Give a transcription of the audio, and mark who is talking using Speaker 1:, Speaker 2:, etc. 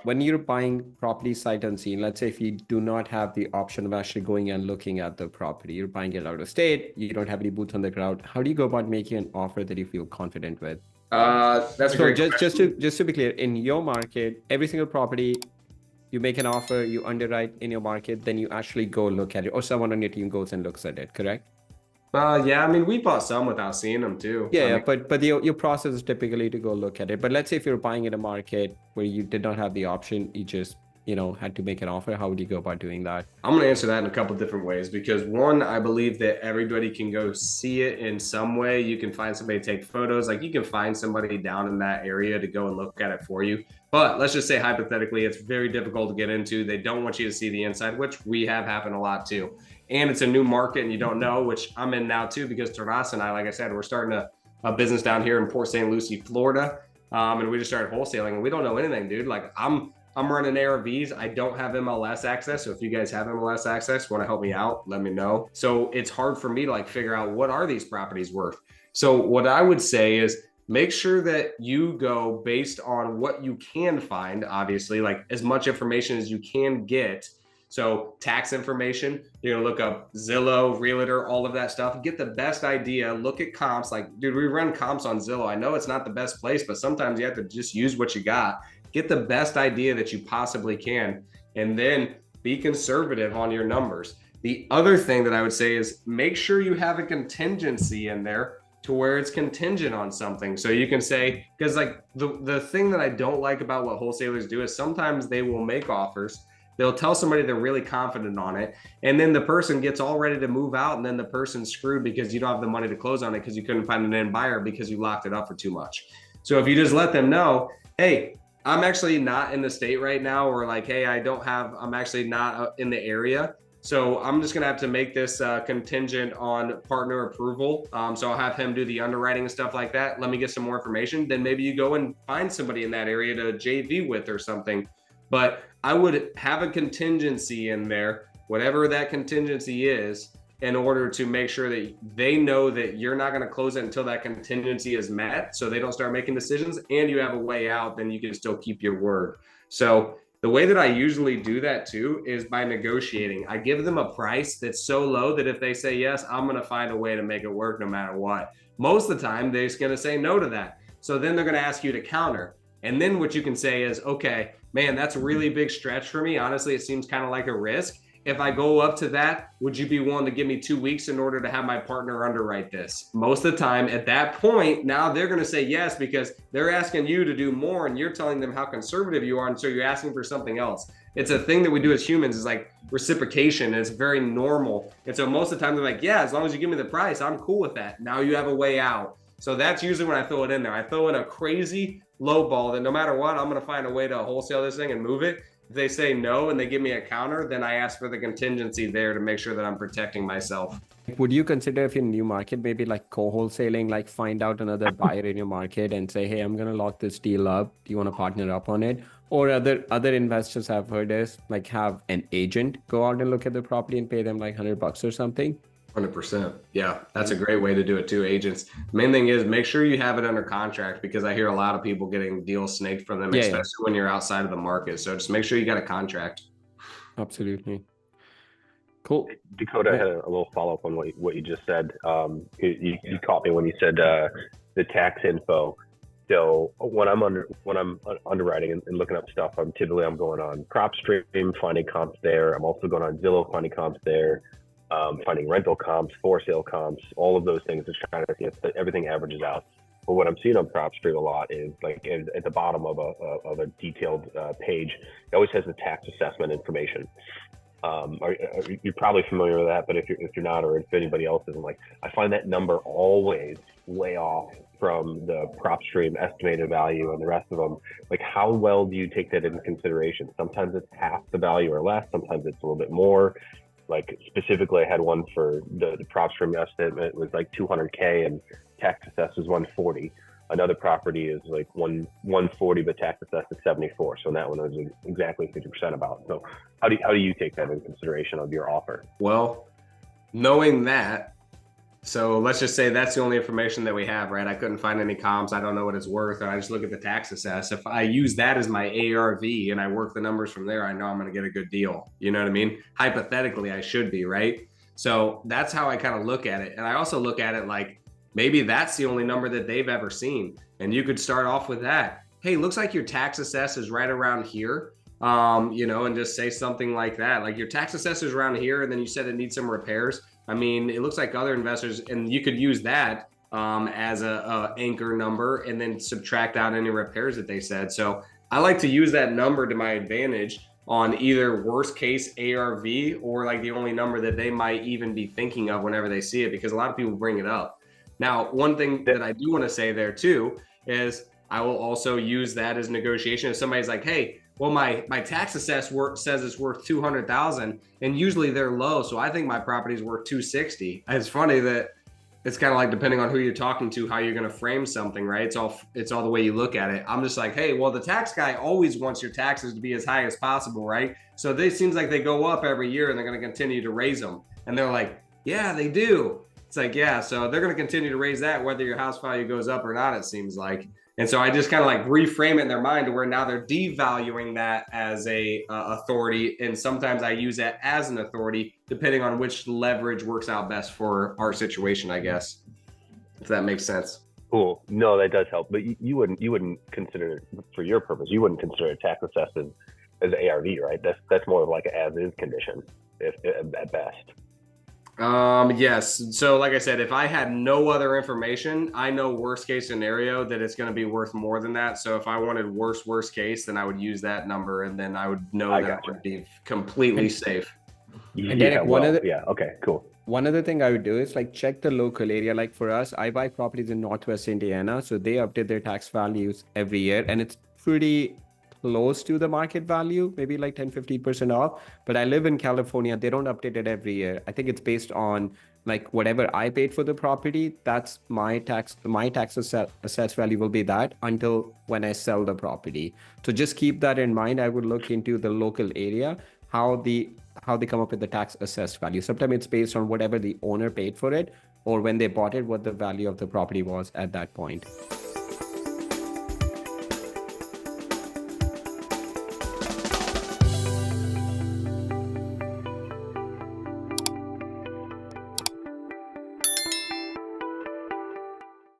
Speaker 1: when you're buying property sight unseen, let's say if you do not have the option of actually going and looking at the property, you're buying it out of state, you don't have any boots on the ground. How do you go about making an offer that you feel confident with?
Speaker 2: That's a
Speaker 1: So
Speaker 2: great
Speaker 1: just to
Speaker 2: question.
Speaker 1: just to be clear, in your market, every single property, you make an offer, you underwrite in your market, then you actually go look at it, or someone on your team goes and looks at it, correct?
Speaker 2: Yeah, I mean, we bought some without seeing them too.
Speaker 1: Yeah,
Speaker 2: I
Speaker 1: yeah,
Speaker 2: mean,
Speaker 1: but your process is typically to go look at it. But let's say if you're buying in a market where you did not have the option, you just, had to make an offer. How would you go about doing that?
Speaker 2: I'm going to answer that in a couple different ways because one, I believe that everybody can go see it in some way. You can find somebody to take photos, like you can find somebody down in that area to go and look at it for you. But let's just say hypothetically, it's very difficult to get into. They don't want you to see the inside, which we have happened a lot too. And it's a new market and you don't know, which I'm in now too, because Taras and I, like I said, we're starting a business down here in Port St. Lucie, Florida. And we just started wholesaling and we don't know anything, dude. Like I'm running ARVs. I don't have MLS access. So if you guys have MLS access, want to help me out, let me know. So it's hard for me to like figure out what are these properties worth. So what I would say is make sure that you go based on what you can find, obviously, like as much information as you can get. So tax information, you're gonna look up Zillow, Realtor, all of that stuff. Get the best idea. Look at comps. Like, dude, we run comps on Zillow. I know it's not the best place, but sometimes you have to just use what you got. Get the best idea that you possibly can, and then be conservative on your numbers. The other thing that I would say is make sure you have a contingency in there to where it's contingent on something. So you can say, because like the thing that I don't like about what wholesalers do is sometimes they will make offers. They'll tell somebody they're really confident on it, and then the person gets all ready to move out, and then the person's screwed because you don't have the money to close on it because you couldn't find an end buyer because you locked it up for too much. So if you just let them know, hey, I'm actually not in the state right now, or like, hey, I'm actually not in the area. So I'm just gonna have to make this contingent on partner approval. So I'll have him do the underwriting and stuff like that. Let me get some more information. Then maybe you go and find somebody in that area to JV with or something. But I would have a contingency in there, whatever that contingency is, in order to make sure that they know that you're not going to close it until that contingency is met, so they don't start making decisions, and you have a way out, then you can still keep your word. So the way that I usually do that too is by negotiating. I give them a price that's so low that if they say yes, I'm going to find a way to make it work no matter what. Most of the time, they're just going to say no to that. So then they're going to ask you to counter. And then what you can say is, okay, man, that's a really big stretch for me. Honestly, it seems kind of like a risk. If I go up to that, would you be willing to give me 2 weeks in order to have my partner underwrite this? Most of the time at that point, now they're going to say yes, because they're asking you to do more and you're telling them how conservative you are. And so you're asking for something else. It's a thing that we do as humans, is like reciprocation. And it's very normal. And so most of the time they're like, yeah, as long as you give me the price, I'm cool with that. Now you have a way out. So that's usually when I throw it in there. I throw in a crazy low ball that no matter what, I'm going to find a way to wholesale this thing and move it. If they say no and they give me a counter, then I ask for the contingency there to make sure that I'm protecting myself.
Speaker 1: Would you consider, if you're in a new market, maybe like co-wholesaling, like find out another buyer in your market and say, hey, I'm going to lock this deal up. Do you want to partner up on it? Or other investors have heard this, like have an agent go out and look at the property and pay them like $100 or something?
Speaker 2: 100%. Yeah, that's a great way to do it too. Agents. Main thing is make sure you have it under contract, because I hear a lot of people getting deals snaked from them,
Speaker 1: Yeah,
Speaker 2: especially when you're outside of the market. So just make sure you got a contract.
Speaker 1: absolutely. Cool.
Speaker 3: Dakota, I had a little follow-up on what you just said. You caught me when you said the tax info. So when I'm underwriting and looking up stuff, I'm going on PropStream, finding comps there. I'm also going on Zillow, finding comps there. Finding rental comps, for sale comps, all of those things, just trying to see if everything averages out. But what I'm seeing on PropStream a lot is like at the bottom of a detailed page, it always has the tax assessment information. You're probably familiar with that, but if you're not, or if anybody else isn't, like I find that number always way off from the PropStream estimated value and the rest of them. Like, how well do you take that into consideration? Sometimes it's half the value or less. Sometimes it's a little bit more. Like specifically, I had one for the PropStream estimate was like 200K and tax assessed is 140. Another property is like 140, but tax assessed is 74. So that one was exactly 50% about. So how do you take that into consideration of your offer?
Speaker 2: Well, knowing that, So let's just say that's the only information that we have, right? I couldn't find any comps. I don't know what it's worth. Or I just look at the tax assess. If I use that as my ARV and I work the numbers from there, I know I'm going to get a good deal. You know what I mean? Hypothetically, I should be, right? So that's how I kind of look at it. And I also look at it like maybe that's the only number that they've ever seen. And you could start off with that. Hey, looks like your tax assess is right around here. You know, and just say something like that. Like your tax assessor is around here, and then you said it needs some repairs. I mean, it looks like other investors, and you could use that as a anchor number and then subtract out any repairs that they said. So I like to use that number to my advantage on either worst case ARV or like the only number that they might even be thinking of whenever they see it, because a lot of people bring it up. Now, one thing that I do want to say there too is I will also use that as negotiation. If somebody's like, hey, well, my tax assess says it's worth 200,000, and usually they're low, so I think my property is worth 260. It's funny that it's kind of like depending on who you're talking to, how you're going to frame something, right? It's all the way you look at it. I'm just like, hey, well, the tax guy always wants your taxes to be as high as possible, right? So it seems like they go up every year, and they're going to continue to raise them. And they're like, yeah, they do. It's like, yeah, so they're going to continue to raise that whether your house value goes up or not, it seems like. And so I just kind of like reframe it in their mind to where now they're devaluing that as a authority. And sometimes I use that as an authority, depending on which leverage works out best for our situation, I guess, if that makes sense.
Speaker 3: Cool. No, that does help. But you wouldn't consider, for your purpose, you wouldn't consider a tax assessment as ARV, right? That's more of like an as-is condition, if at best.
Speaker 2: Yes. So like I said, if I had no other information, I know worst case scenario that it's going to be worth more than that. So if I wanted worst case, then I would use that number, and then I would know that it would be completely safe.
Speaker 1: And Derek,
Speaker 3: okay, cool.
Speaker 1: One other thing I would do is like check the local area. Like for us, I buy properties in Northwest Indiana, so they update their tax values every year, and it's pretty close to the market value, maybe like 10-15% off. But I live in California, they don't update it every year. I think it's based on like whatever I paid for the property, that's my tax assessed value will be that until when I sell the property. So just keep that in mind. I would look into the local area, how they come up with the tax assessed value. Sometimes it's based on whatever the owner paid for it, or when they bought it, what the value of the property was at that point.